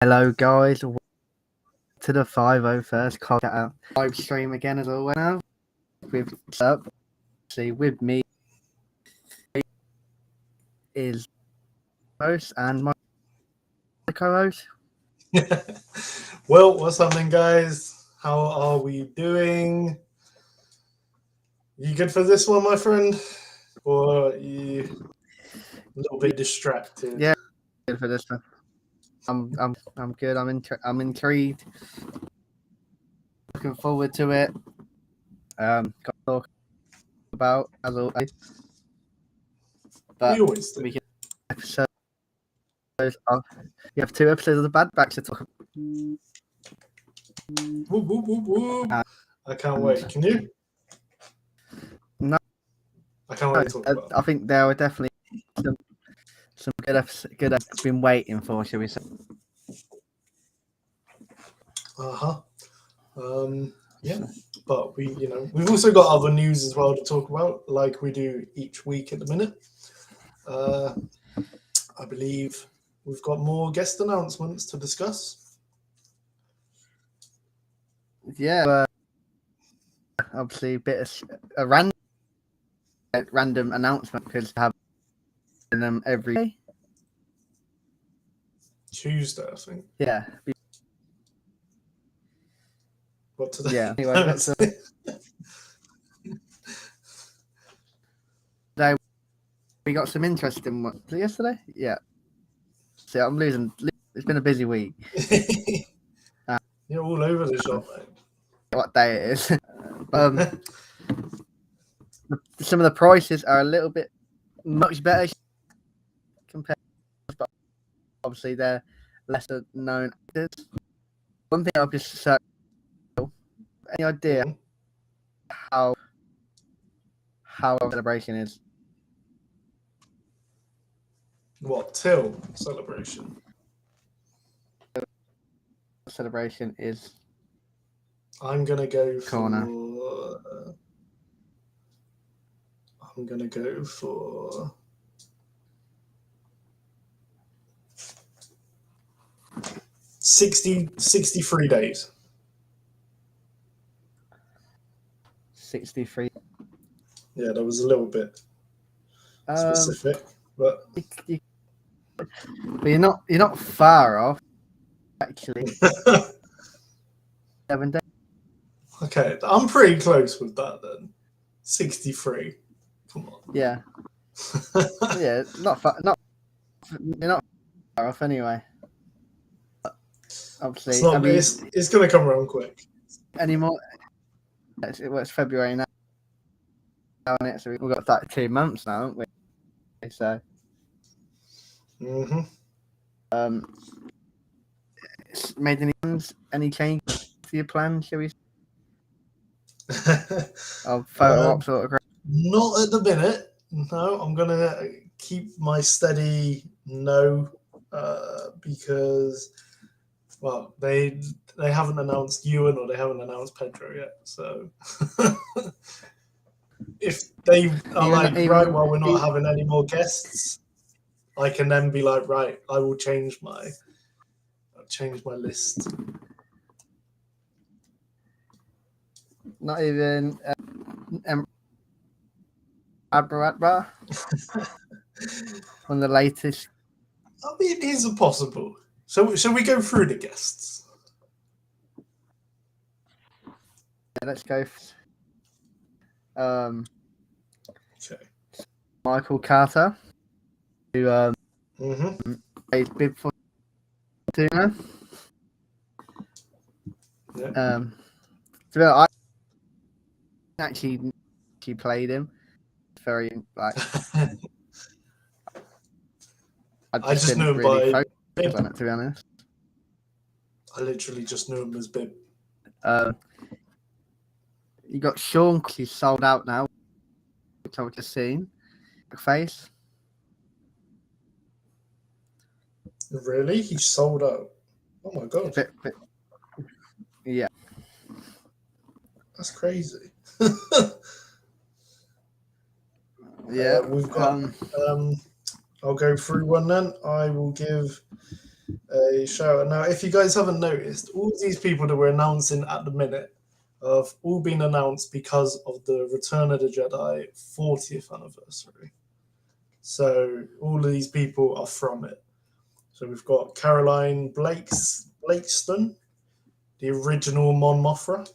Hello, guys. Welcome to the 501st Call Out live stream again as always. Now with see with me is host and my co-host. Well, what's happening, guys? How are we doing? You good for this one, my friend? Or are you a little bit distracted? Yeah, good for this one. I'm good. I'm intrigued. Looking forward to it. Got to talk about as always. But We always do. we can episodes. You have 2 episodes of the Bad Batch to talk about. Whoop, whoop, whoop, whoop. I can't wait. Can you? No, I can't wait to talk about. I think there were definitely some good episodes. Good I've been waiting for, shall we say? Yeah, but we've also got other news as well to talk about, like we do each week at the minute. I believe we've got more guest announcements to discuss. Yeah, obviously a bit of a random announcement because have them every day. Tuesday, I think. Yeah. What today? Yeah. Anyway, today we got some interesting ones. Yesterday? Yeah. See, I'm losing. It's been a busy week. You're all over the shop, mate. What day it is? Some of the prices are a little bit much better compared, but obviously they're lesser known actors. One thing I've just searched. Any idea how our celebration is? What till celebration? Celebration is. I'm gonna go for. Corner. I'm gonna go for. 63 days. 63. Yeah, that was a little bit specific, but you're not far off. Actually, 7 days. Okay, I'm pretty close with that then. 63. Come on. Yeah. Yeah, not far. You're not far off anyway. But obviously, it's gonna come around quick. Anymore? It's February now, isn't it? So we've got that 2 months now, haven't we? So. Made any change to your plan, shall we? Of photo ops autograph? Not at the minute. No, I'm gonna keep my steady no, because they haven't announced Ewan or they haven't announced Pedro yet. So if they are we're not having any more guests, I can then be like, right, I will change my list. Not even Abra on the latest. I mean, it is possible. So shall we go through the guests? Yeah, let's go. Okay. Michael Carter, who plays Bib Fortuna. Yeah. I actually played him. It's very like. I just knew him really by Bib. On it, to be honest. I literally just knew him as Bib. You got Sean, he's sold out now, which I've just seen. Face. Really? He's sold out? Oh my god. Yeah. That's crazy. Yeah. We've got I'll go through one then. I will give a shout out. Now, if you guys haven't noticed, all these people that we're announcing at the minute have all been announced because of the Return of the Jedi 40th anniversary. So all of these people are from it. So we've got Caroline Blakeston, the original Mon Mothma.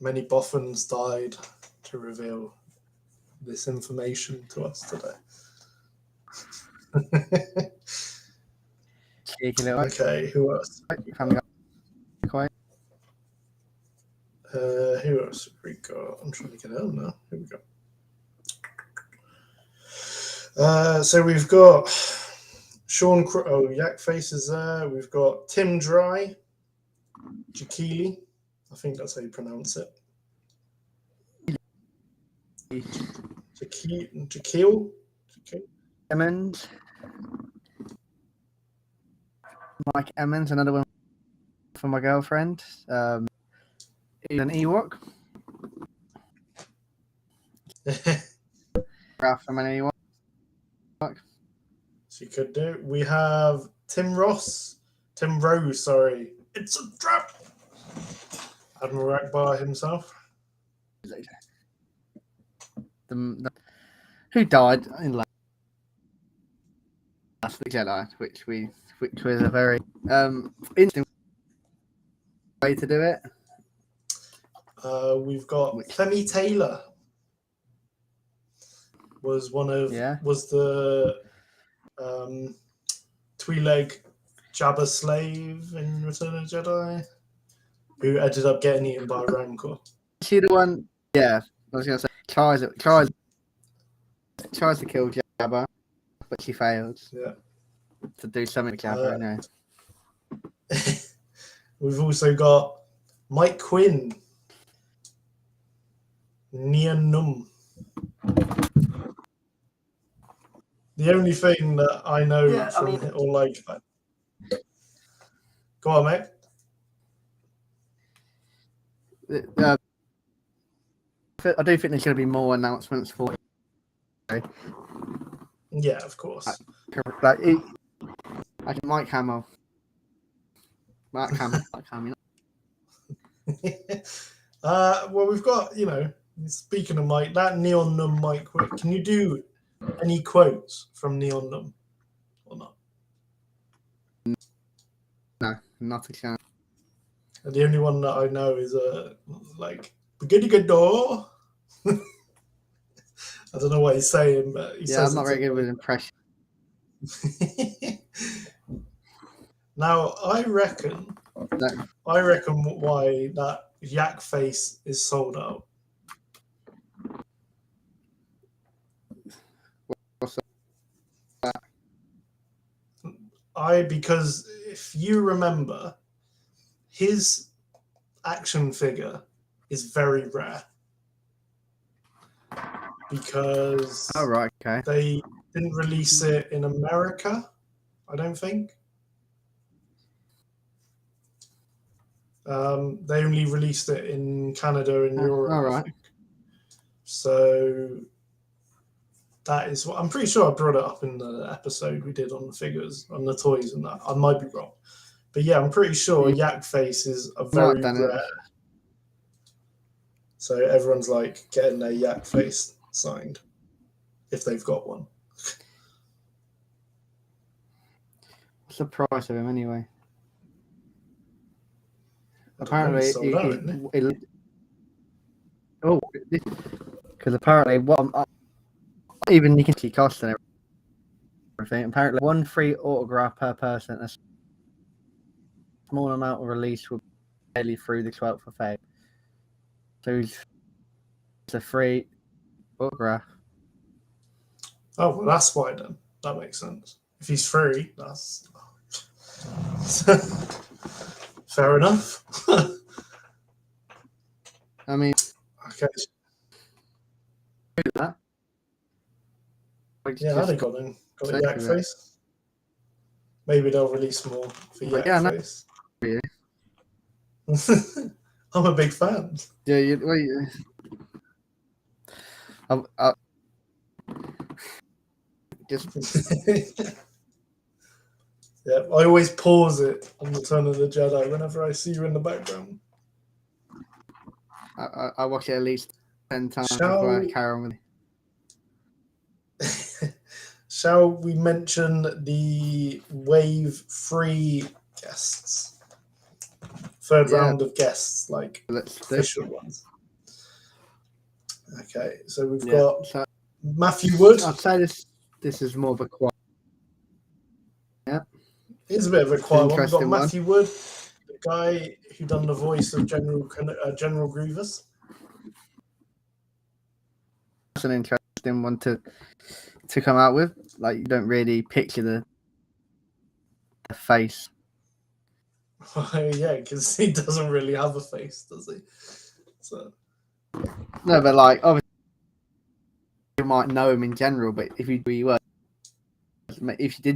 Many Boffins died to reveal this information to us today. Cheeky little. Okay, who else? Family Guy. Who else have we got? I'm trying to get it on now. Here we go. So we've got Sean. Yak Face is there. We've got Tim Dry, Jakili. I think that's how you pronounce it. Jakil. Emmons. Mike Emmons, another one for my girlfriend. He's an Ewok. Ralph from an Ewok. She could do. We have Tim Rose, sorry. It's a trap. Admiral Akbar himself. Who died in Last Jedi, which was a very interesting way to do it. We've got Clemmy Taylor. Was the Twi'lek Jabba slave in Return of the Jedi, who ended up getting eaten by Rancor. Is she the one? Yeah, I was gonna say tries to kill Jabba, but she fails. Yeah. To do something with Jabba. We've also got Mike Quinn, Nien Num. The only thing that I know go on, mate. I do think there's going to be more announcements for. Yeah, of course. Mike Hamill. Well, we've got, speaking of Mike, that Neon Num Mike, can you do any quotes from Neon Num or not? No, not a chance. And the only one that I know is Beginning door. I don't know what he's saying, but he says I'm not very good with impressions. Now, I reckon why that Yak Face is sold out. What's that? Because if you remember, his action figure is very rare. Because they didn't release it in America, I don't think. They only released it in Canada and Europe. All right. I think. So that is what I'm pretty sure I brought it up in the episode we did on the figures, on the toys and that. I might be wrong. But yeah, I'm pretty sure Yak Face is a very rare. So everyone's getting their Yak Face signed if they've got one. What's the price of him anyway? Apparently, because apparently, even you can see costs and everything. Apparently, one free autograph per person. A small amount of release will be daily through the 12th of February. So it's a free autograph. Oh, well, that's why then. That makes sense. If he's free, that's fair enough. I mean, okay. That. Yeah, they got a Yak Face. Maybe they'll release more for Yak Face. No. I'm a big fan. Yeah, Yeah, I always pause it on Return of the Jedi whenever I see you in the background. I watch it at least 10 times before I Shall carry on with it. Shall we mention the wave 3 guests? Third Yeah. round of guests, like Let's do it. official ones. Okay, so we've Yeah. got So Matthew Wood. I'd say this is more of a quiet. He's a bit of a quiet one. We've got Interesting one. Matthew Wood, the guy who done the voice of General Grievous. That's an interesting one to come out with. Like, you don't really picture the face. Yeah, because he doesn't really have a face, does he? So No, but like obviously you might know him in general, but if you didn't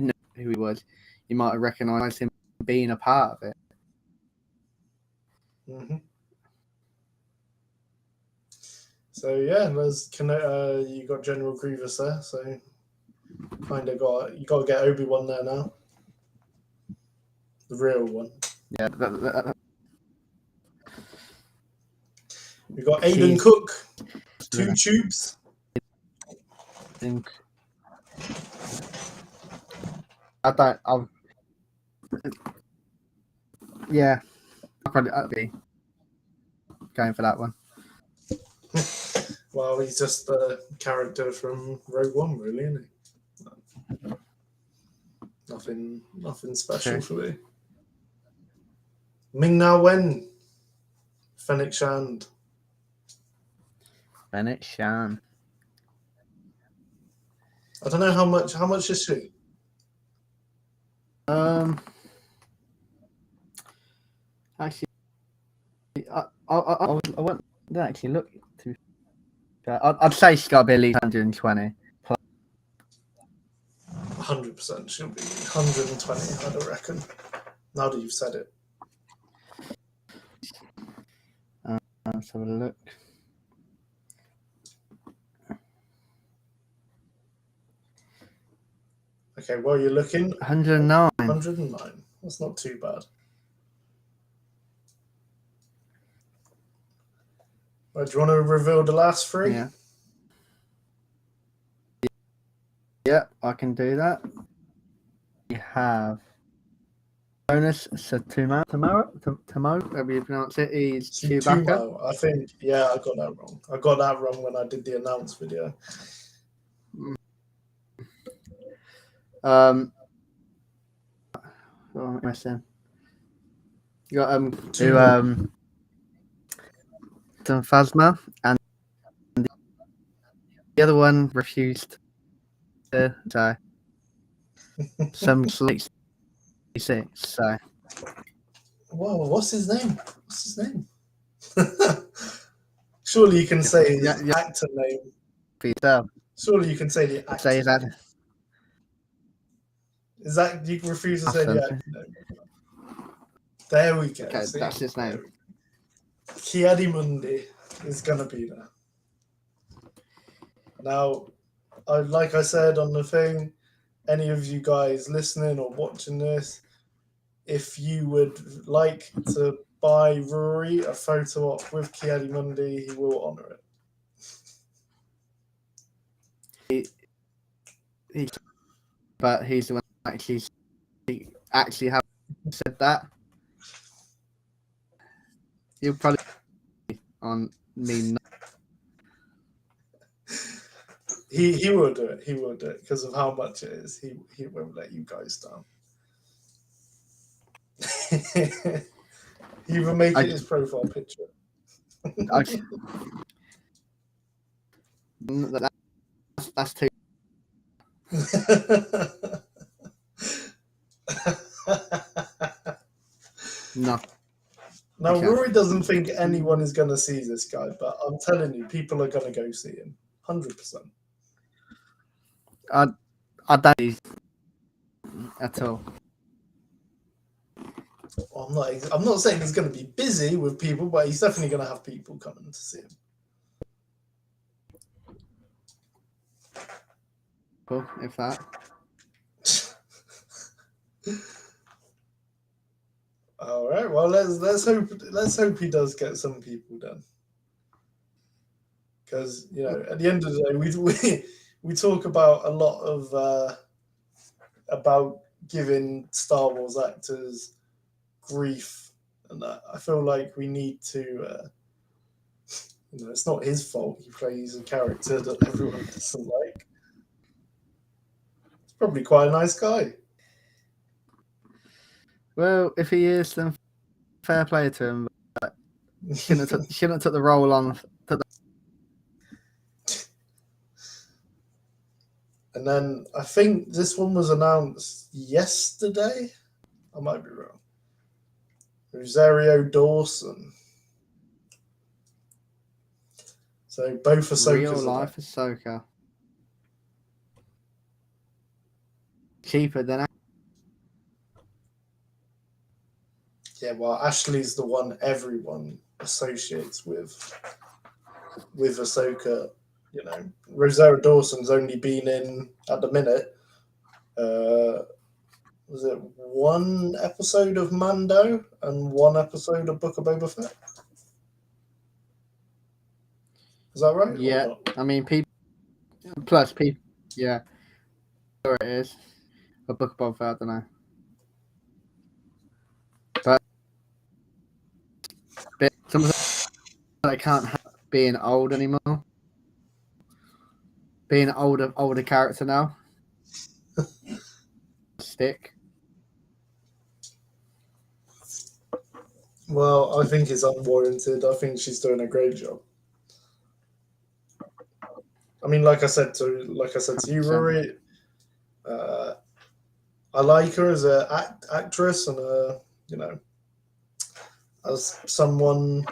know who he was, you might have recognised him being a part of it. Mm-hmm. So yeah, you got General Grievous there. So kind of got to get Obi-Wan there now, the real one. Yeah, We got Aiden Cook, 2 tubes. Yeah, I'd be going for that one. Well, he's just a character from Rogue One, really, isn't he? Nothing special for me. Ming-Na Wen, Fennec Shand. Bennett Shan. I don't know how much is she? Actually, I didn't actually look to. I'd say she's got to be at least 120. 100%. She'll be 120, I'd reckon. Now that you've said it. Let's have a look. Okay, well, you're looking 109. 109. That's not too bad. Right, do you want to reveal the last 3? Yeah. Yeah, I can do that. We have Jonas Tamo, however you pronounce it. He's Chewbacca. Tumo, I think. Yeah, I got that wrong. I got that wrong when I did the announce video. What am I saying? You got Phasma, and the other one refused. So some sleep. So Whoa, what's his name? Surely you can say his actor name. for yourself. Surely you can say the actor. Say that. Is that you refuse to say the actor name? There we go. Okay, that's his name. Ki-Adi-Mundi is gonna be there. Now, like I said on the thing, any of you guys listening or watching this, if you would like to buy Rory a photo op with Ki-Adi-Mundi, he will honour it. But he's the one that actually have said that. You'll probably on me. He will do it. He will do it because of how much it is. He won't let you guys down. He even make it his profile picture. That's too. No. Now, Rory doesn't think anyone is going to see this guy, but I'm telling you, people are going to go see him. 100%. I don't at all. Well, I'm not saying he's going to be busy with people, but he's definitely going to have people coming to see him. Cool, if that. All right. Well, let's hope he does get some people done. Because at the end of the day, we talk about a lot of about giving Star Wars actors grief, and I feel like we need to. It's not his fault. He plays a character that everyone doesn't like. He's probably quite a nice guy. Well, if he is, then fair play to him. But shouldn't have took the role on. And then I think this one was announced yesterday. I might be wrong. Rosario Dawson. So both Ahsokas Real life Ahsoka. Cheaper than. Yeah, well, Ashley's the one everyone associates with Ahsoka. Rosario Dawson's only been in at the minute. Was it one episode of Mando and one episode of Book of Boba Fett? Is that right? Yeah, I mean, people. Plus, people. Yeah, sure it is. A Book of Boba Fett, I don't know. But some I can't have being old anymore. Being an older character now. Stick. Well, I think it's unwarranted. I think she's doing a great job. I mean, like I said to you, Rory, I like her as an actress and as someone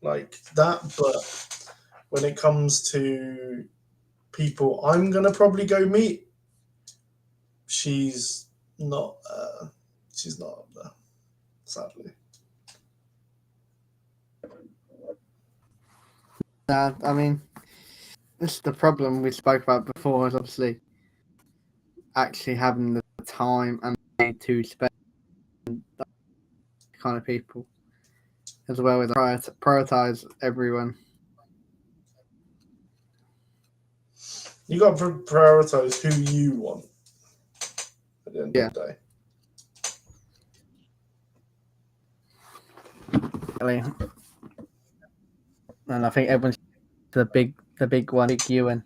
like that. But when it comes to people I'm gonna probably go meet, she's not. She's not up there, sadly. I mean, this is the problem we spoke about before. Is obviously actually having the time and money to spend that kind of people, as well as prioritize everyone. You got to prioritize who you want at the end of the day. And I think everyone's the big one, Big Ewan.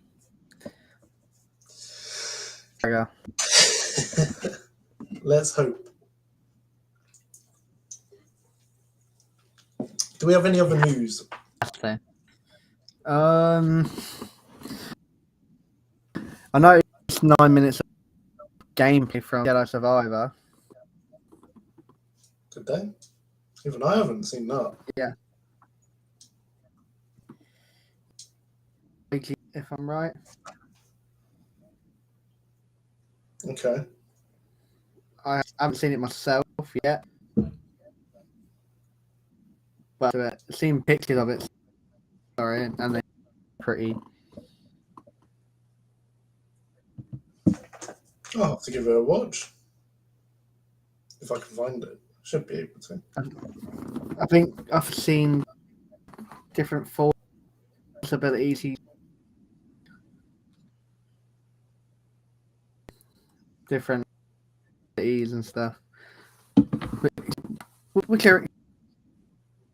Let's hope. Do we have any other news? I know it's 9 minutes of gameplay from Jedi Survivor. Did they? Even I haven't seen that. Yeah. If I'm right. Okay. I haven't seen it myself yet. But I've seen pictures of it. Sorry, and they're pretty. I'll have to give it a watch. If I can find it. Should be able to. I think I've seen different force abilities. Different abilities and stuff. Which are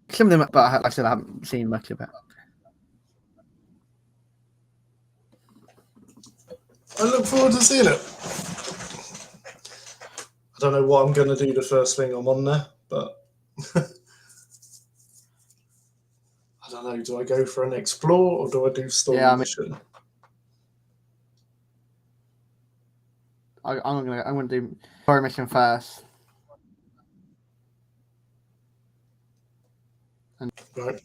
some of them, but like I said, I haven't seen much of it. I look forward to seeing it. I don't know what I'm going to do the first thing I'm on there, but I don't know. Do I go for an explore or do I do story mission? I'm gonna do story mission first. Right.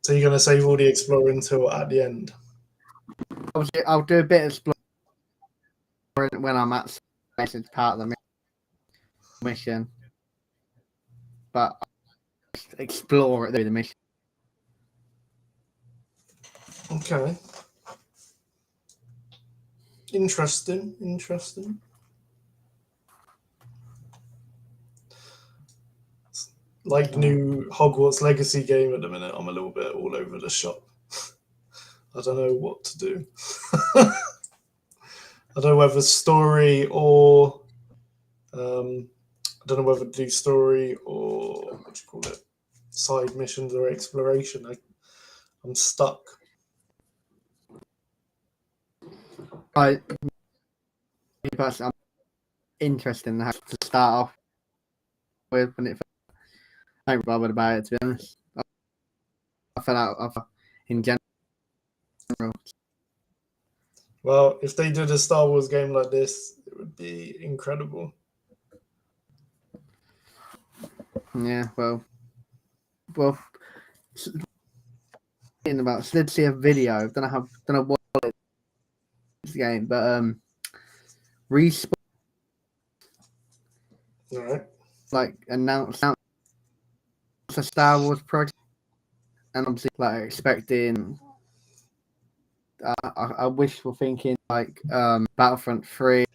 So you're going to save all the exploring until at the end? Obviously, I'll do a bit of exploring when I'm at space. It's part of the mission. But I'll explore it through the mission. Okay. Interesting. Like new Hogwarts Legacy game at the minute, I'm a little bit all over the shop. I don't know what to do. I don't know whether story or I don't know whether to do story or what do you call it, side missions or exploration. I'm stuck. I'm interested in how to start off with, and it I ain't bothered about it, to be honest. I fell out of in general. Well, if they did a Star Wars game like this, it would be incredible. Yeah, well, thinking about, so did see a video. Don't know what it's game, but Respawn All right. like announced a Star Wars project, and obviously like expecting. I wishful thinking like Battlefront 3.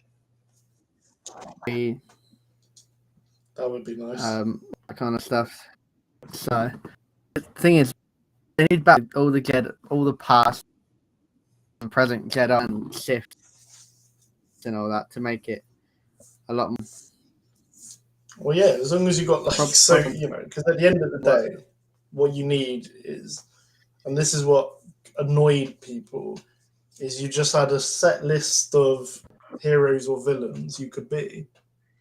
That would be nice. That kind of stuff. So the thing is, they need back all the past and present Jedi and Sith and all that to make it a lot more. Well, yeah, as long as you got like because at the end of the day, what you need is, and this is what annoyed people, is you just had a set list of heroes or villains you could be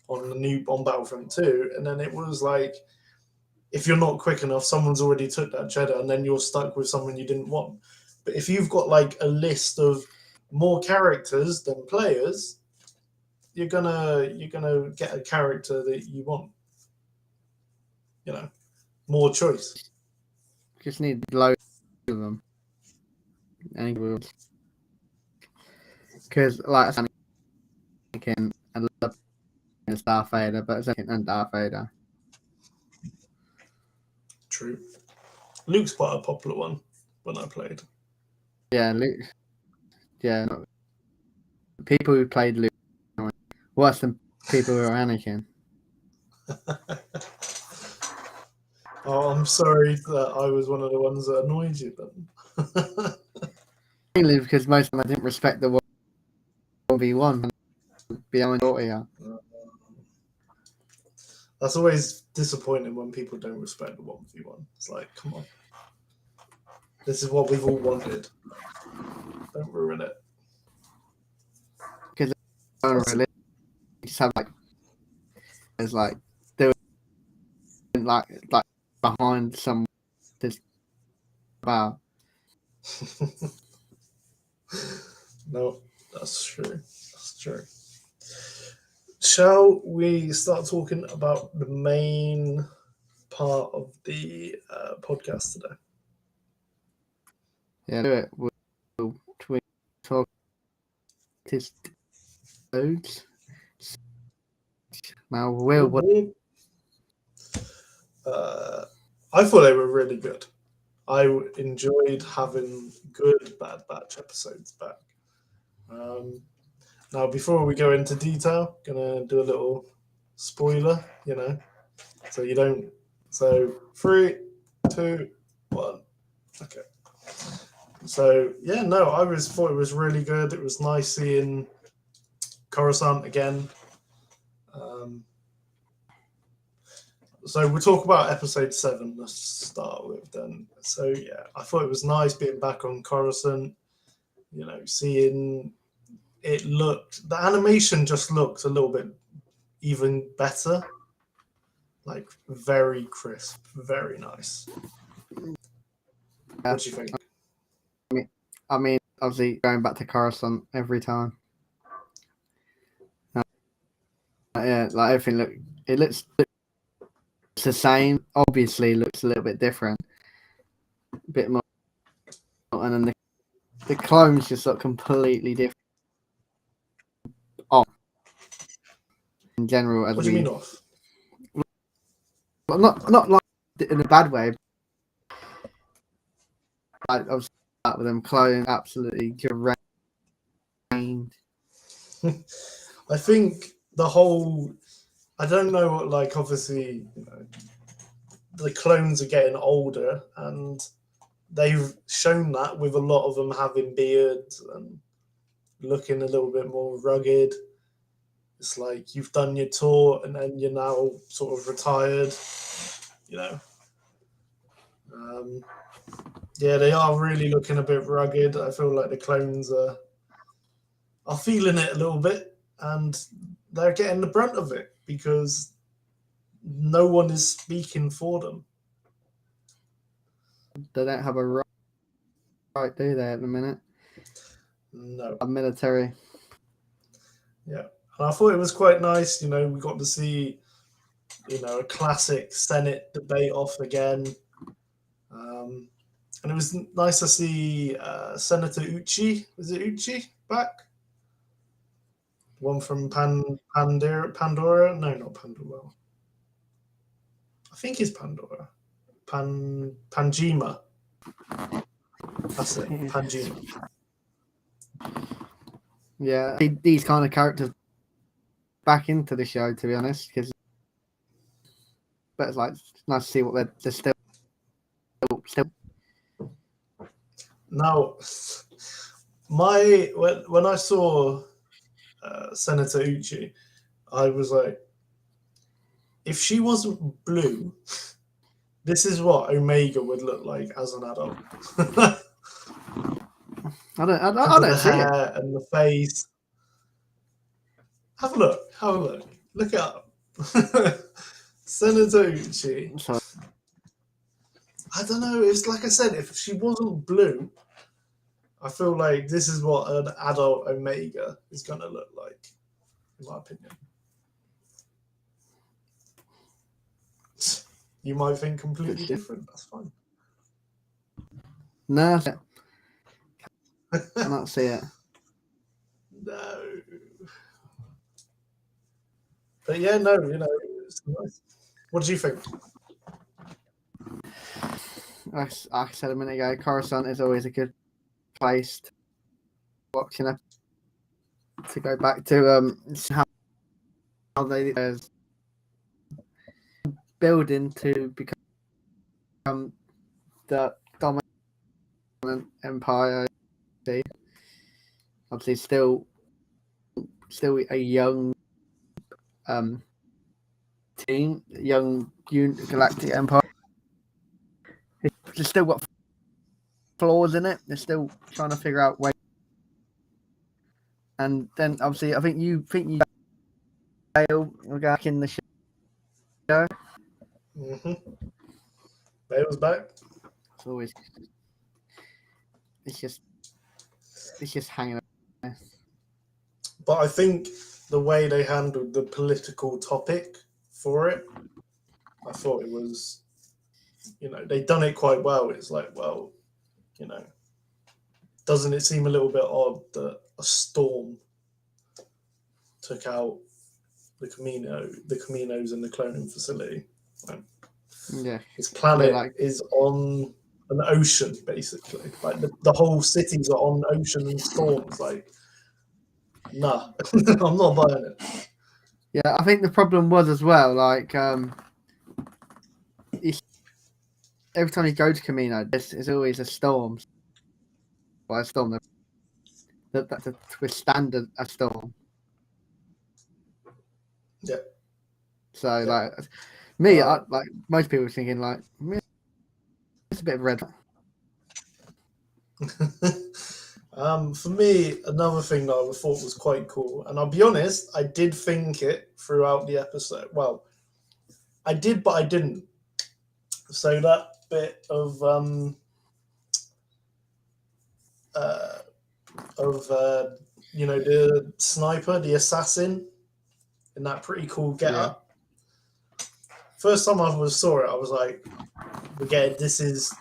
on Battlefront 2, and then it was like, if you're not quick enough, someone's already took that Jedi, and then you're stuck with someone you didn't want. But if you've got like a list of more characters than players, you're gonna get a character that you want. More choice. Just need loads of them. Because like Anakin and Darth Vader, but it's and Darth Vader. True. Luke's quite a popular one when I played. Yeah, Luke. Yeah, people who played Luke worse than people who are Anakin. Oh, I'm sorry that I was one of the ones that annoyed you then. Mainly because most of them I didn't respect the 1v1 behind Audio. That's always disappointing when people don't respect the 1v1. It's like, come on. This is what we've all wanted. Don't ruin it. Because really just have like there's like doing like behind some this bar. No, that's true. That's true. Shall we start talking about the main part of the podcast today? Yeah, do it. We'll talk this foods. Now, what? I thought they were really good. I enjoyed having good Bad Batch episodes back. Now, before we go into detail, gonna do a little spoiler, so you don't. So 3, 2, 1. Okay. So yeah, no, I thought it was really good. It was nice seeing Coruscant again. So we'll talk about episode 7. Let's start with then. So yeah, I thought it was nice being back on Coruscant. Seeing it the animation just looked a little bit even better. Like very crisp, very nice. What do you think? I mean, obviously going back to Coruscant every time. Yeah, like everything looks the same. Obviously, looks a little bit different, a bit more, and then the clones just look completely different. Off in general, as what do you mean off? Well, not like in a bad way. Like I was with them clones absolutely drained. I think the whole, I don't know what, like, obviously, the clones are getting older, and they've shown that with a lot of them having beards and looking a little bit more rugged. It's like you've done your tour and then you're now sort of retired, you know. Yeah, they are really looking a bit rugged. I feel like the clones are feeling it a little bit, and they're getting the brunt of it because no one is speaking for them. They don't have a right, do they, at the minute? No. A military. Yeah. And I thought it was quite nice, we got to see, a classic Senate debate off again. And it was nice to see Senator Uchi. Was it Uchi back? One from Pandora? No, not Pandora. I think it's Pandora. Panjima. That's it. Panjima. Yeah, these kind of characters back into the show, to be honest, because but it's like nice to see what they're still. Now, when I saw Senator Uchi, I was like, if she wasn't blue, this is what Omega would look like as an adult. I don't see hair it. And the face. Have a look. Look it up. Senator Uchi. Sorry. I don't know. It's like I said, if she wasn't blue, I feel like this is what an adult Omega is going to look like, in my opinion. You might think completely different. That's fine. No, I cannot see it. No. But yeah, no, it's nice. What do you think? Like I said a minute ago, Coruscant is always a good place to watch. To go back to how they building to become the dominant empire. Obviously, still a young team, young galactic empire. It's still got flaws in it. They're still trying to figure out ways. And then, obviously, I think you Bale back in the show. Mm-hmm. Bale's back. It's always it's just hanging up. But I think the way they handled the political topic for it, I thought it was, they'd done it quite well. It's like, well, doesn't it seem a little bit odd that a storm took out the Caminos in the cloning facility? Yeah, his planet is on an ocean, basically. Like the whole cities are on ocean and storms. Like, nah, I'm not buying it. Yeah, I think the problem was as well, like, every time you go to Camino, there's always a storm. By a storm, that's to withstand a storm. Yeah. So, like, me, like most people are thinking, like, it's a bit of red. For me, another thing that I thought was quite cool, and I'll be honest, I did think it throughout the episode. Well, I did, but I didn't. So that bit of the sniper, the assassin, in that pretty cool getup. Yeah. First time I saw it, I was like, again, this is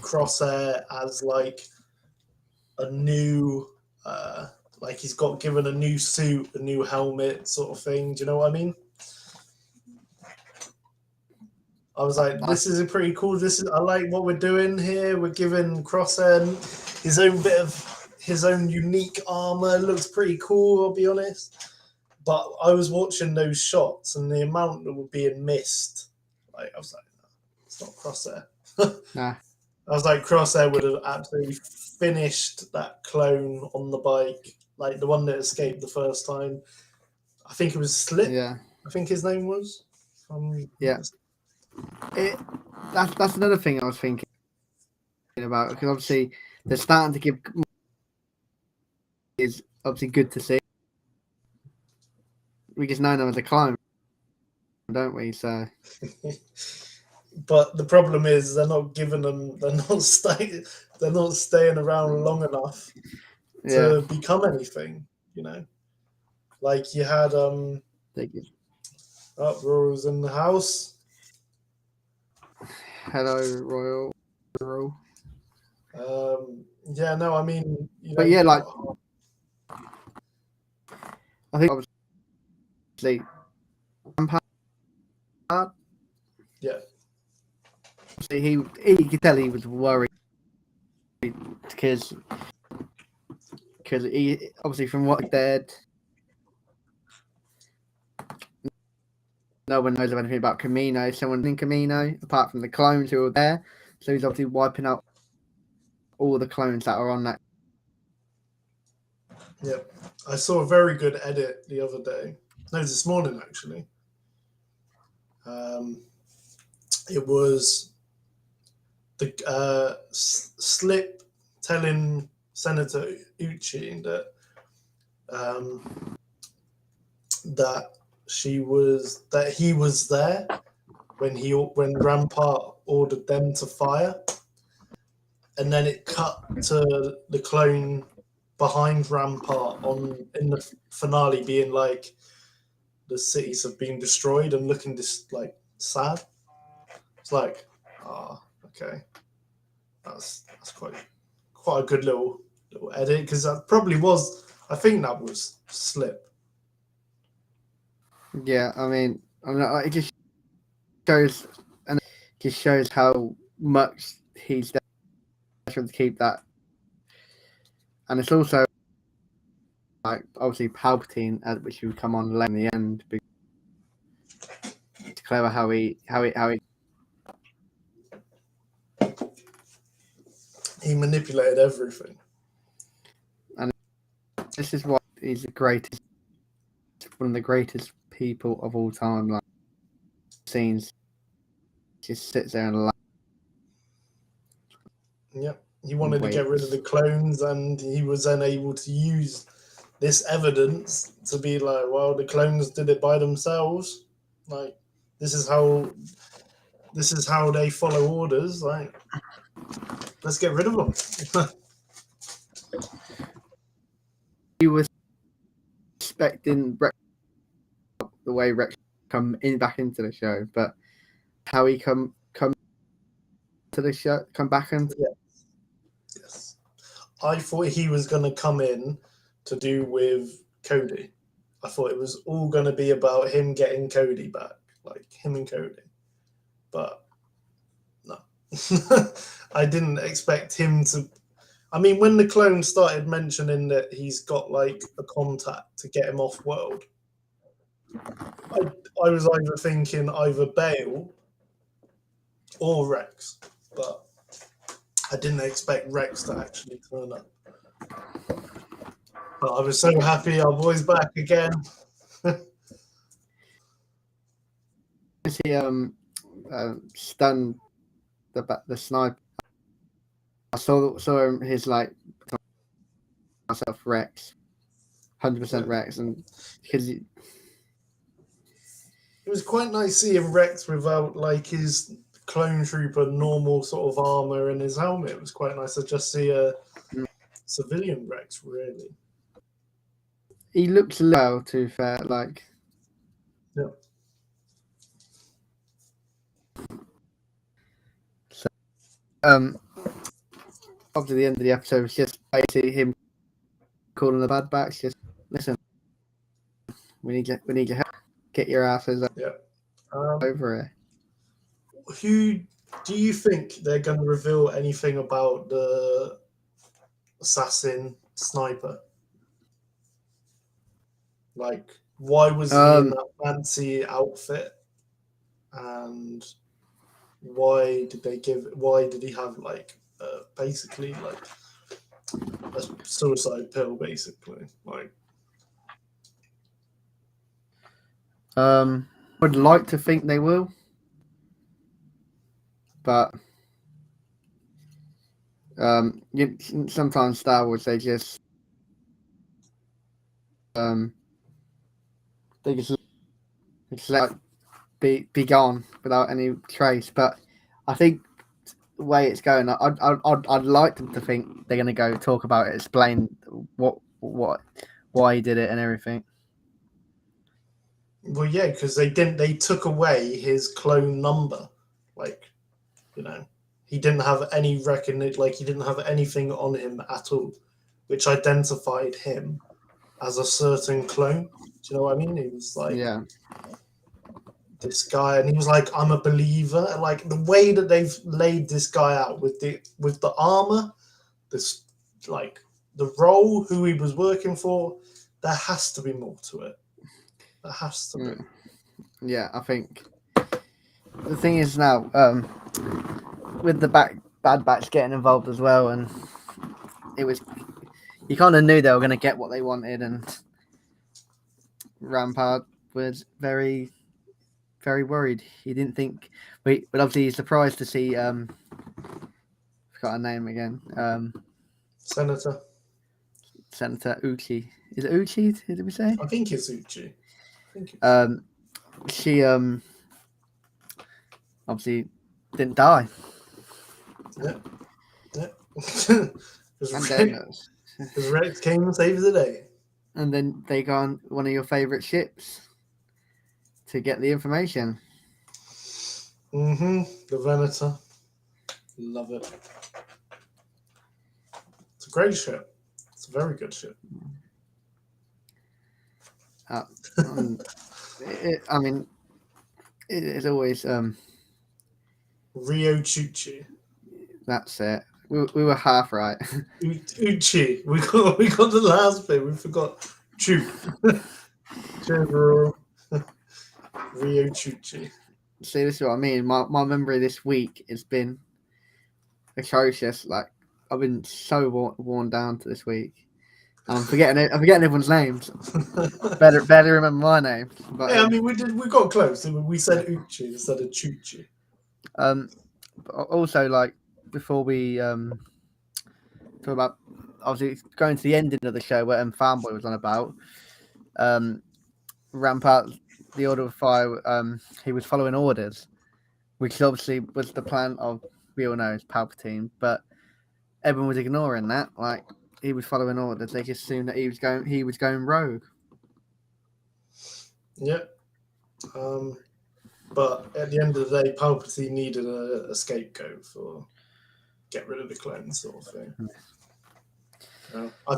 Crosshair as like a new, like he's got given a new suit, a new helmet, sort of thing. Do you know what I mean? I was like, this is a pretty cool. I like what we're doing here. We're giving Crosshair his own bit of his own unique armor. Looks pretty cool, I'll be honest. But I was watching those shots and the amount that were being missed. Like I was like, no, it's not Crosshair. Nah. I was like, Crosshair would have absolutely finished that clone on the bike, like the one that escaped the first time. I think it was Slip. Yeah. I think his name was. Yeah. That's another thing I was thinking about, because obviously they're starting to give is obviously good to see. We just know them as a clone, don't we? So, but the problem is they're not giving them. They're not staying. They're not staying around long enough yeah, to become anything. Like you had thank you. Royals in the house. Hello, Royal. Yeah, no, I mean, But yeah, like I think obviously Lampard, yeah, he could tell he was worried because he obviously from what he said, no one knows anything about Camino. Someone in Camino apart from the clones who are there, so he's obviously wiping out all the clones that are on that. yeah. I saw a very good edit the other day. No, this morning actually. It was the Slip telling Senator Uchi that he was there when Rampart ordered them to fire, and then it cut to the clone behind Rampart in the finale being like the cities have been destroyed and looking like sad. It's like, okay, that's quite a good little edit, because that probably was. I think that was Slip. Yeah, I mean, it just shows how much he's trying to keep that, and it's also like obviously Palpatine, which will come on late in the end. It's clever how he manipulated everything. And this is why he's one of the greatest people of all time. Like scenes, just sits there and laughs. Yep, he wanted to get rid of the clones, and he was then able to use this evidence to be like, well, the clones did it by themselves. Like, this is how they follow orders. Like, let's get rid of them. He was expecting Rex, the way Rex come back into the show, but how he come to the show, come back and yes, I thought he was going to come in to do with Cody. I thought it was all going to be about him getting Cody back, like him and Cody. But no, I didn't expect him to. I mean, when the clone started mentioning that he's got like a contact to get him off world, I was either thinking either Bale or Rex, but I didn't expect Rex to actually turn up. But I was so happy our boy's back again. he stunned the sniper. I saw him his like myself Rex, 100% Rex, and because it was quite nice seeing Rex without like his clone trooper normal sort of armor and his helmet. It was quite nice to just see a civilian Rex, really. He looks low, to fair, like. Yeah. So, up to the end of the episode, it's just basically him calling the Bad Batch. Just listen, we need your help. Get your asses over here. Who do you think they're going to reveal anything about the assassin sniper? Like, why was he in that fancy outfit? And why did he have like basically like a suicide pill, basically? Like, would like to think they will, but sometimes Star Wars they just let it be gone without any trace. But I think the way it's going, I'd like them to think they're going to go talk about it, explain why he did it and everything. well, yeah, because they took away his clone number. Like, you know, he didn't have any recognition, like he didn't have anything on him at all, which identified him as a certain clone. Do you know what I mean? He was like, Yeah, this guy, and he was like, I'm a believer. And like the way that they've laid this guy out with the armor, this like the role, who he was working for, there has to be more to it. There has to be. Yeah, I think the thing is now, with the Bad Batch getting involved as well, and it was, you kind of knew they were going to get what they wanted, and Rampart was very, very worried. He didn't think, but obviously he's surprised to see, forgot her name again, Senator Uchi. Is it Uchi? Did we say? I think it's Uchi. She obviously didn't die. Yeah. Because Rex came and saved the day. And then they go on one of your favourite ships to get the information. The Venator. Love it. It's a great ship. It's a very good ship. I mean, it's always Rio Chuchi. That's it. We were half right. Uchi. We got the last bit. We forgot Chu. Rio Chuchi. See, this is what I mean. My memory this week has been atrocious. Like, I've been so worn down to this week. I'm forgetting everyone's names. better remember my name. But yeah, I mean, we got close. We said Uchi instead of Chuchi. But also, like, before we talk about, obviously going to the ending of the show where Fanboy was on about Rampart, the Order of Fire. He was following orders, which obviously was the plan of, we all know, Palpatine, but everyone was ignoring that. Like, he was following orders. They just assumed that he was going rogue. Yep. But at the end of the day, Palpatine needed a scapegoat for get rid of the clones, sort of thing. I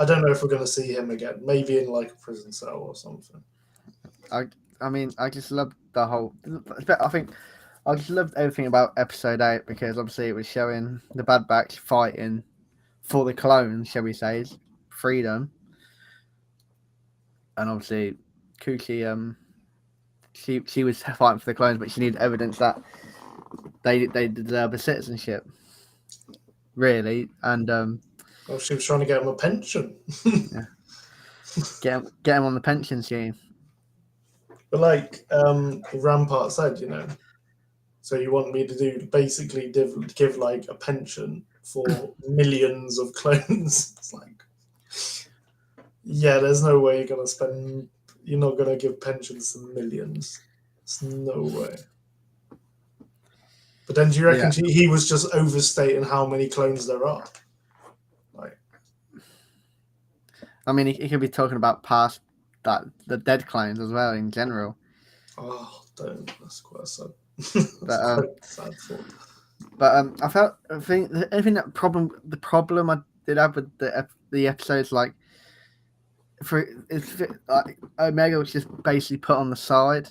don't know if we're going to see him again. Maybe in like a prison cell or something. I mean, I just loved the whole. I think I just loved everything about Episode 8 because obviously it was showing the Bad Batch fighting for the clones, shall we say, freedom, and obviously Kuki, she was fighting for the clones, but she needed evidence that they deserve a citizenship, really, and well, she was trying to get him a pension. Yeah. Get him on the pension scheme. But like Rampart said, so you want me to do basically give like a pension for millions of clones? It's like, yeah, there's no way you're not gonna give pensions to millions. There's no way. But then do you reckon he was just overstating how many clones there are? Like, I mean, he could be talking about past the dead clones as well in general. Oh, don't. That's quite sad. But sad thought. But I think the problem I did have with the episodes, like, like Omega was just basically put on the side.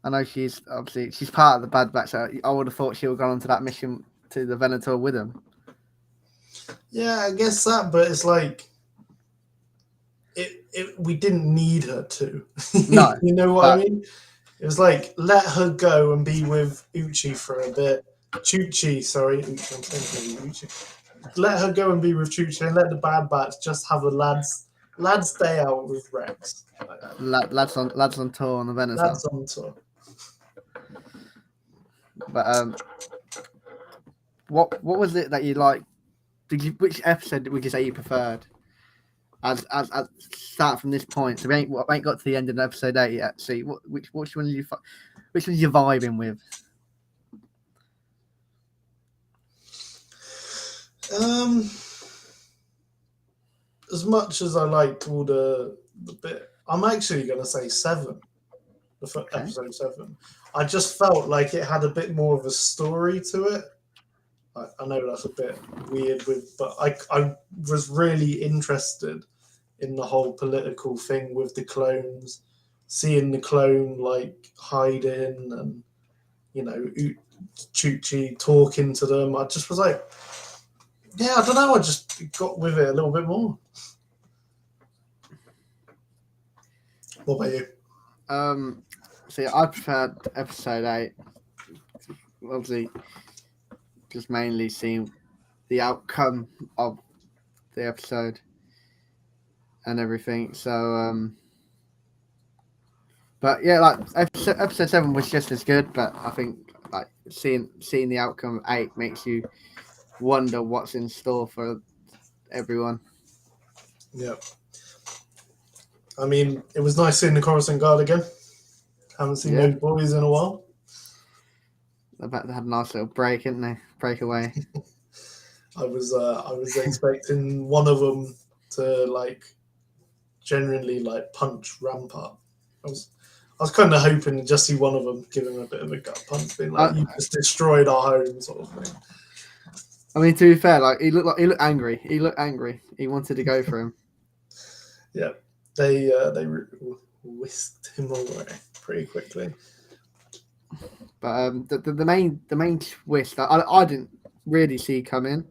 I know she's part of the Bad Batch. So I would have thought she would have gone on to that mission to the Venator with him. Yeah, I guess that, but it's like we didn't need her to. No, You know what I but mean? It was like let her go and be with Uchi for a bit. Chuchi, sorry, I'm saying Uchi. Let her go and be with Chuchi, and let the Bad Batch just have a lads day out with Rex. lads on tour on the Venator. Lads on tour. But what was it that you liked? Which episode would you say you preferred? As start from this point, so we ain't got to the end of episode 8 yet. See, which one are you which one's you vibing with? As much as I liked all the bit, I'm actually gonna say 7. Episode 7. I just felt like it had a bit more of a story to it. I know that's a bit weird, but I was really interested in the whole political thing with the clones, seeing the clone like hiding and Chuchi talking to them. I just was like, yeah, I don't know. I just got with it a little bit more. What about you? See, I preferred episode 8. Obviously, just mainly seeing the outcome of the episode and everything. So, but yeah, like episode 7 was just as good. But I think like seeing the outcome of 8 makes you wonder what's in store for everyone. Yeah. I mean, it was nice seeing the Coruscant Guard again. Haven't seen those boys in a while. They had a nice little break, didn't they? Break away. I was expecting one of them to like genuinely like punch Rampart. I was kind of hoping to just see one of them give him a bit of a gut punch, being like, "You just destroyed our home," sort of thing. I mean, to be fair, like he looked angry. He looked angry. He wanted to go for him. Yeah, they whisked him away pretty quickly. But the main twist that I didn't really see coming,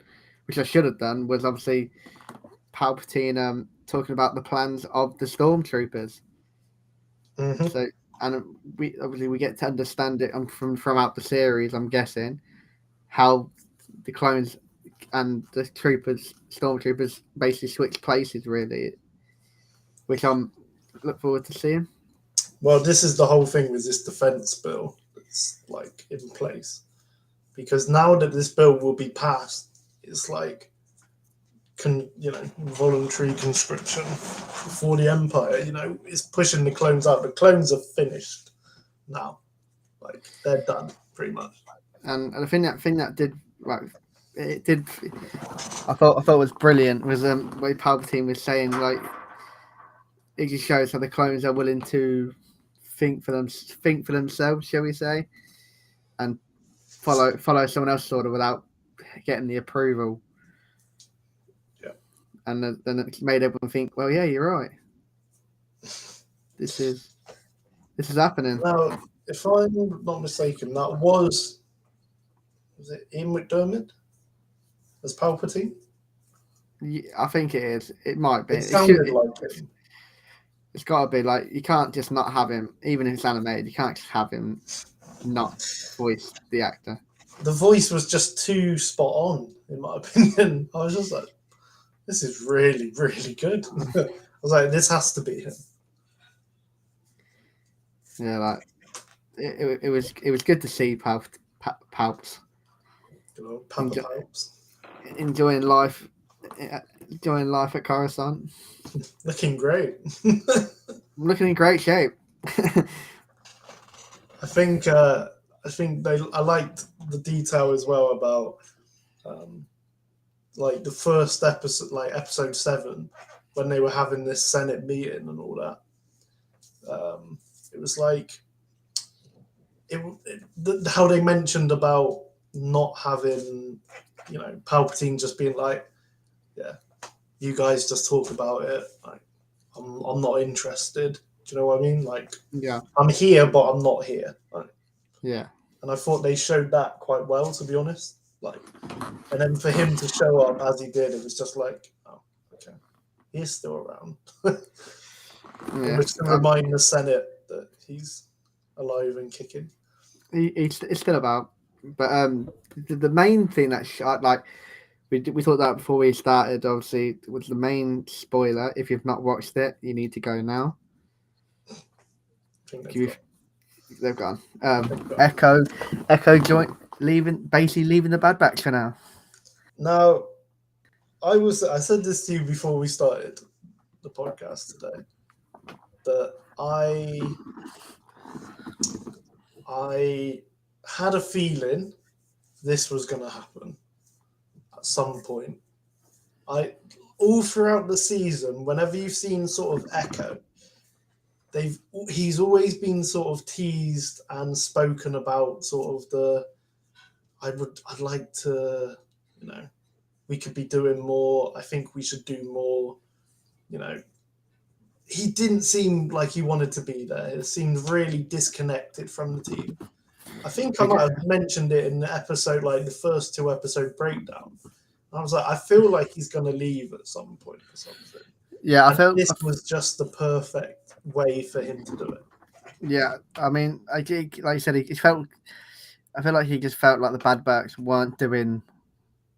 which I should have done, was obviously Palpatine talking about the plans of the stormtroopers. Mm-hmm. So, and we get to understand it from throughout the series. I'm guessing how the clones and the stormtroopers basically switch places, really, which I'm look forward to seeing. Well, this is the whole thing with this defense bill that's like in place, because now that this bill will be passed, it's like voluntary conscription for the Empire. It's pushing the clones out. The clones are finished now, like they're done pretty much. And the thing that did like it did, I thought was brilliant was the way Palpatine was saying, like, it just shows how the clones are willing to think for themselves, shall we say, and follow someone else's order without getting the approval. Yeah. And then it made everyone think, well, yeah, you're right. This is happening. Now, if I'm not mistaken, that was it Ian McDermott as Palpatine? Yeah, I think it is. It might be. It sounded like him. It's got to be, like, you can't just not have him, even if it's animated. You can't just have him not voice the actor. The voice was just too spot on, in my opinion. I was just like, this is really, really good. I was like, this has to be him. Yeah, like it was good to see Palps enjoying life at Coruscant. Looking great. Looking in great shape. I think I liked the detail as well about like the first episode, like episode 7, when they were having this Senate meeting and all that. It was like how they mentioned about not having, Palpatine just being like, yeah, you guys just talk about it. Like, I'm not interested. Do you know what I mean? Like, yeah, I'm here, but I'm not here. Like, yeah. and I thought they showed that quite well, to be honest. Like, and then for him to show up as he did, it was just like, oh, okay, he's still around. It was to remind the Senate that he's alive and kicking. He's still about, but the main thing that like we thought that before we started. Obviously, was the main spoiler. If you've not watched it, you need to go now. I think They've gone. Echo basically leaving the Bad Batch for now. Now, I said this to you before we started the podcast today, that I had a feeling this was going to happen at some point. All throughout the season, whenever you've seen sort of Echo, he's always been sort of teased and spoken about sort of I'd like to, we could be doing more. I think we should do more. He didn't seem like he wanted to be there. It seemed really disconnected from the team. I think I might have mentioned it in the episode, like the first 2 episode breakdown. I was like, I feel like he's going to leave at some point or something. Yeah, I felt this was just the perfect way for him to do it. Yeah, I mean, like you said, I feel like he just felt like the Bad Batch weren't doing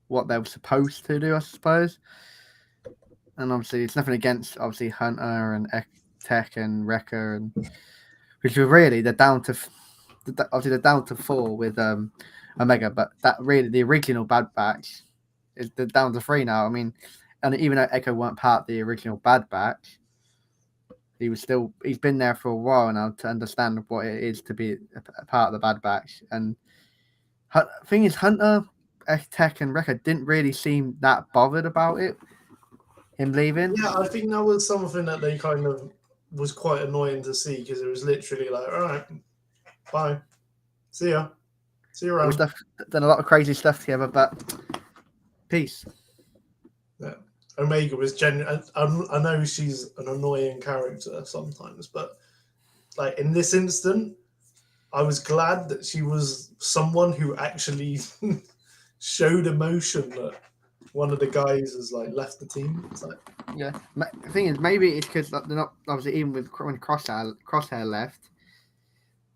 what they were supposed to do, I suppose. And obviously, it's nothing against obviously Hunter and Tech and Wrecker, and which were really they're down to 4 with Omega, but that really the original Bad Batch is they're down to 3 now. I mean, and even though Echo weren't part of the original Bad Batch, he's been there for a while now to understand what it is to be a part of the Bad Batch. And the thing is, Hunter, Tech, and Wrecker didn't really seem that bothered about it. Him leaving. Yeah, I think that was something that they kind of was quite annoying to see because it was literally like, all right, bye, see you around. We've done a lot of crazy stuff together, but peace. Yeah, Omega was genuine. I know she's an annoying character sometimes, but like in this instant, I was glad that she was someone who actually showed emotion that one of the guys has like left the team. It's like, yeah, the thing is, maybe it's because they're not obviously even with when Crosshair left,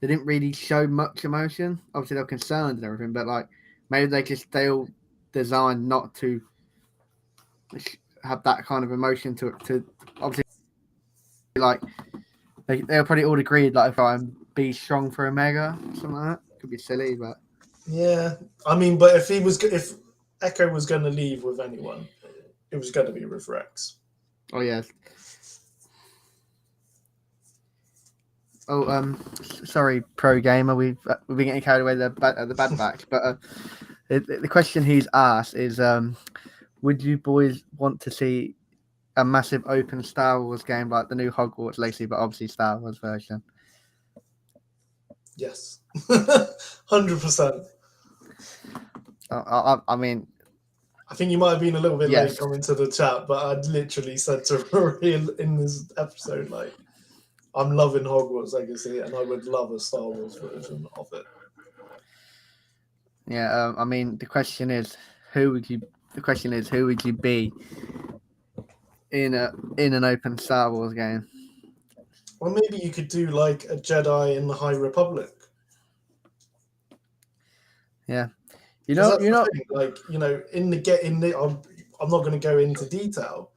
they didn't really show much emotion. Obviously, they're concerned and everything, but like maybe they all designed not to have that kind of emotion to obviously like they'll probably all agreed like if I'm be strong for Omega, something like that. Could be silly, but yeah, I mean, but if Echo was going to leave with anyone, it was going to be with Rex. Oh yes. Oh, sorry, pro gamer. We've been getting carried away the Bad Batch, but the question he's asked is, would you boys want to see a massive open Star Wars game like the new Hogwarts Legacy, but obviously Star Wars version? Yes, 100%. I mean, I think you might have been a little bit yes. late coming to the chat, but I literally said to Rory in this episode, like, I'm loving Hogwarts Legacy, and I would love a Star Wars version of it. Yeah, I mean, the question is, who would you be in an open Star Wars game? Well, maybe you could do like a Jedi in the High Republic. Yeah, I'm not going to go into detail,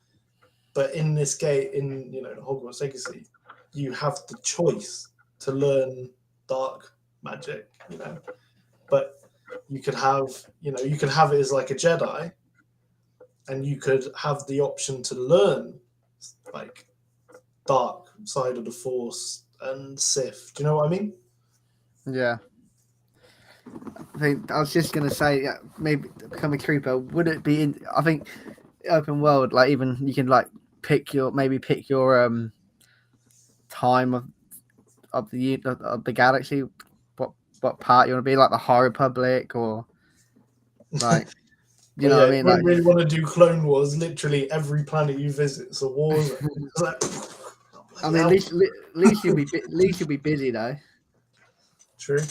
but in this game, in Hogwarts Legacy, you have the choice to learn dark magic, but you could have it as like a Jedi, and you could have the option to learn like dark side of the Force and Sith. Do you know what I mean? Yeah. I think I was just gonna say, maybe become a trooper. Would it be in? I think open world, like even you can like pick your time of the galaxy. What part you want to be, like the High Republic or like you know what I mean? When Like, we want to do Clone Wars, literally every planet you visit is a war zone. I mean, at least you'll be busy though. True.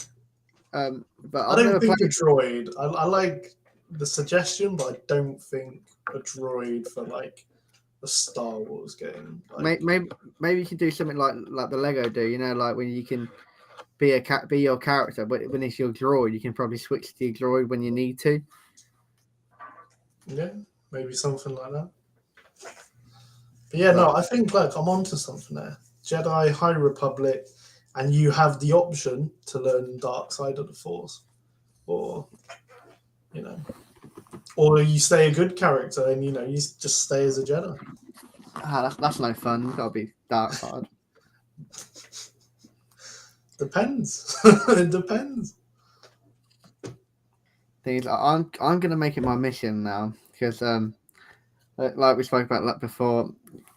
But I don't think a droid. I like the suggestion, but I don't think a droid for like a Star Wars game. Like, Maybe you can do something like the Lego do. You know, like when you can be your character, but when it's your droid, you can probably switch to your droid when you need to. yeah, maybe something like that. But yeah, no, I think like I'm onto something there. Jedi High Republic, and you have the option to learn dark side of the Force, or you know, or you stay a good character and you just stay as a Jedi. That's no fun. It's gotta be dark side. Depends. It depends. Thing is, I'm gonna make it my mission now because like we spoke about like before,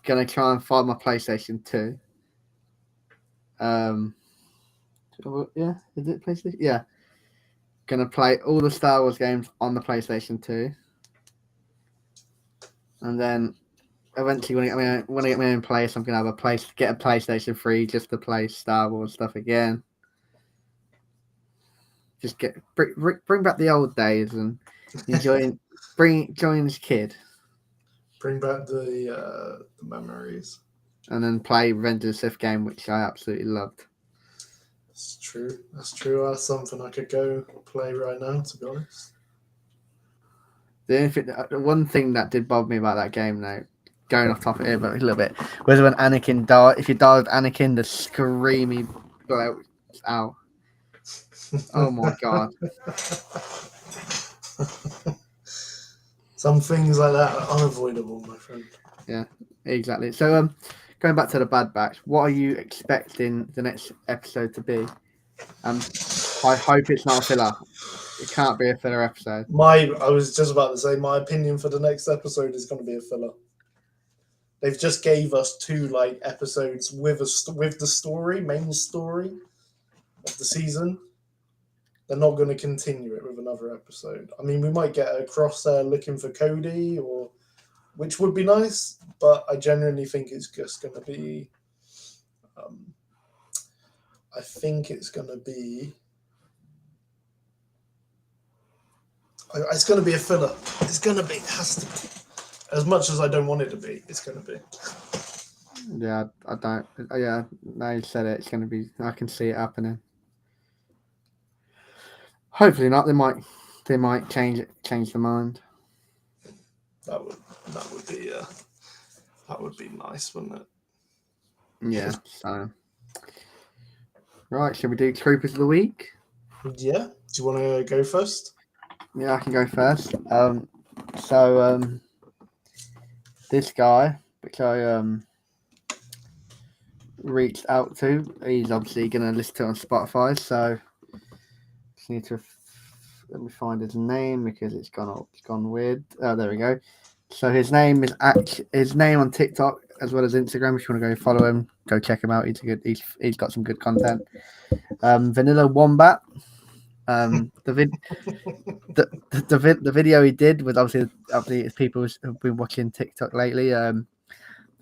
gonna try and find my PlayStation 2. Yeah, is it PlayStation? Yeah, gonna play all the Star Wars games on the PlayStation 2, and then eventually when I get my own place, I'm gonna have get a PlayStation 3 just to play Star Wars stuff again. Just bring back the old days and join this kid. Bring back the memories. And then play Revenge of the Sith game, which I absolutely loved. That's true. That's something I could go play right now, to be honest. The one thing that did bother me about that game, though, going off topic here, but a little bit, was when Anakin died. If you died with Anakin, the screamy blow out. Oh my god! Some things like that are unavoidable, my friend. Yeah, exactly. So, going back to the Bad Batch, what are you expecting the next episode to be? I hope it's not a filler. It can't be a filler episode. I was just about to say, my opinion for the next episode is going to be a filler. They've just gave us 2 like episodes with the story, main story of the season. They're not going to continue it with another episode. I mean, we might get a Crosshair looking for Cody, which would be nice, but I genuinely think it's just going to be. I think it's going to be. It's going to be a filler. It's going to be. It has to be. As much as I don't want it to be, it's going to be. Yeah, I don't. Yeah, now you said it. It's going to be. I can see it happening. Hopefully not. They might change their mind. That would be nice, wouldn't it? Yeah. So, right. Shall we do Troopers of the Week? Yeah. Do you want to go first? Yeah, I can go first. This guy, which I reached out to, he's obviously going to listen to it on Spotify. So, just need to let me find his name because it's gone weird. Oh, there we go. So his name on TikTok as well as Instagram. If you want to go follow him, go check him out. He's got some good content. Vanilla Wombat. The video he did was obviously people who've been watching TikTok lately. The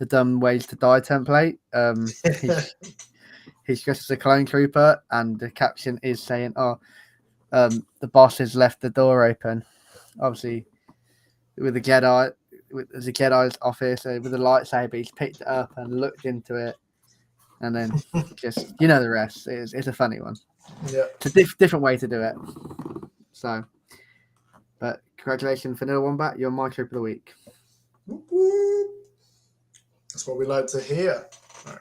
Dumb Ways to Die template. He's dressed as a clone trooper, and the caption is saying, the boss has left the door open. Obviously, with the Jedi, there's a Jedi's office with a lightsaber. He's picked it up and looked into it, and then just the rest. It's a funny one. Yeah, it's a different way to do it. So, but congratulations, Vanilla Wombat. You're my troop of the week. That's what we like to hear. Right.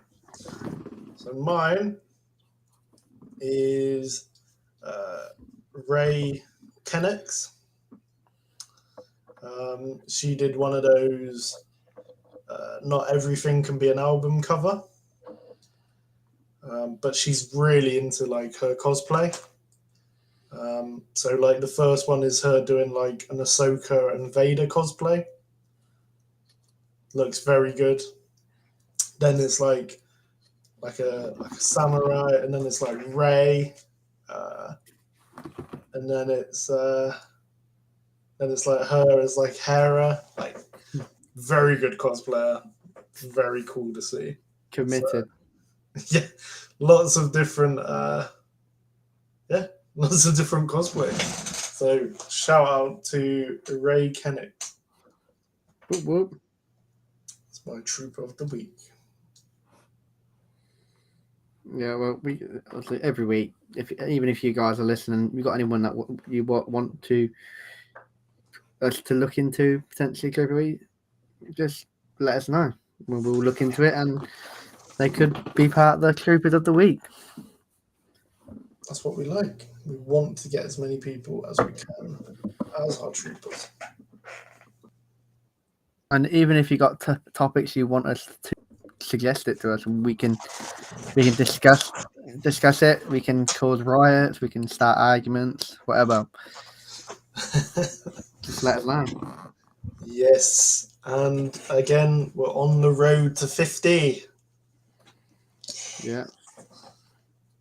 So mine is Ray Kennex. She did one of those not everything can be an album cover, but she's really into like her cosplay. So like the first one is her doing like an Ahsoka and Vader cosplay. Looks very good. Then it's like a samurai, and then it's like Rey, and then it's like her as like Hera. Like very good cosplayer, very cool to see. Committed. So, yeah, lots of different cosplay. So shout out to Ray Kennick. Whoop, whoop. It's my trooper of the week. Yeah, well, we obviously every week, even if you guys are listening, you got anyone that you want to us to look into potentially every week, just let us know. We'll look into it, and they could be part of the troopers of the week. That's what we like. We want to get as many people as we can as our troopers. And even if you got topics you want us to suggest it to us, we can discuss it. We can cause riots. We can start arguments, whatever. Just let us know. Yes, and again, we're on the road to 50. Yeah,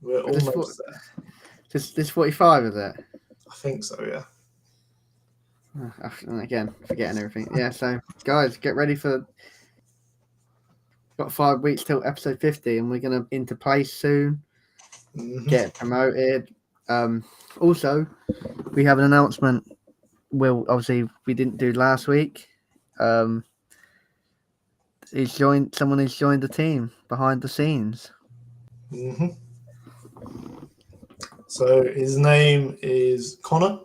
We're almost there. This 45, is it? I think so, yeah. And again, forgetting everything. Yeah, so guys, get ready for. Got 5 weeks till episode 50, and we're gonna into place soon. Get promoted. Also, we have an announcement. Well, obviously, we didn't do last week. Someone has joined the team behind the scenes. So his name is Connor.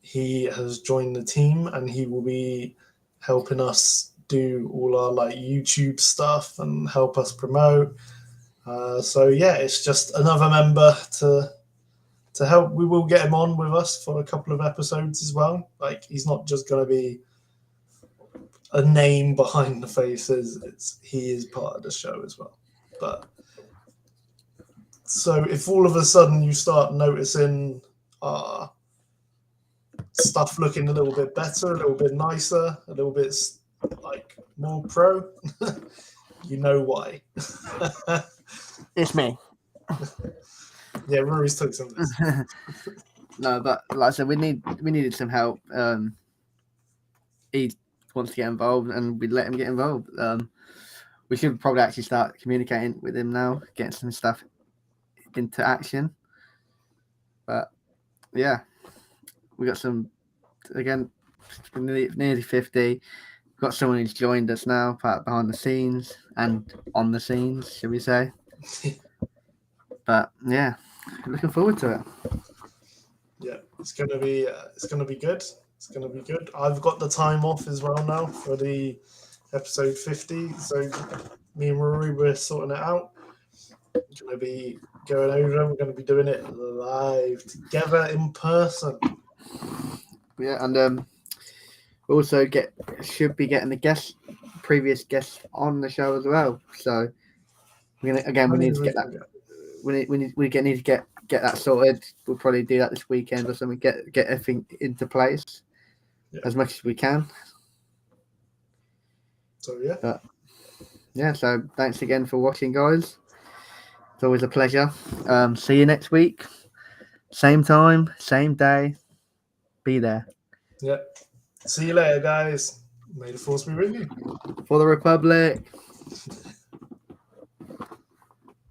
He has joined the team, and he will be helping us do all our like YouTube stuff and help us promote. So yeah, it's just another member to help. We will get him on with us for a couple of episodes as well. Like, he's not just going to be a name behind the faces. He is part of the show as well. But so if all of a sudden you start noticing stuff looking a little bit better, a little bit nicer, a little bit like more pro, you know why. It's me. Yeah, Rory's took some of this. No, but like I said, we needed some help. He wants to get involved, and we let him get involved. We should probably actually start communicating with him now, getting some stuff into action. But yeah, we got some again. Nearly 50. We've got someone who's joined us now, part behind the scenes and on the scenes, should we say? But yeah, looking forward to it. Yeah, it's gonna be good. It's gonna be good. I've got the time off as well now for the episode 50. So me and Rory, we're sorting it out. We're gonna be going over. We're gonna be doing it live together in person. Yeah, and we also should be getting the previous guests on the show as well. So we need to get that. We need to get that sorted. We'll probably do that this weekend or something. Get everything into place as much as we can. So yeah. But yeah. So thanks again for watching, guys. It's always a pleasure. See you next week. Same time, same day. Be there. Yeah. See you later, guys. May the force be with you. For the Republic.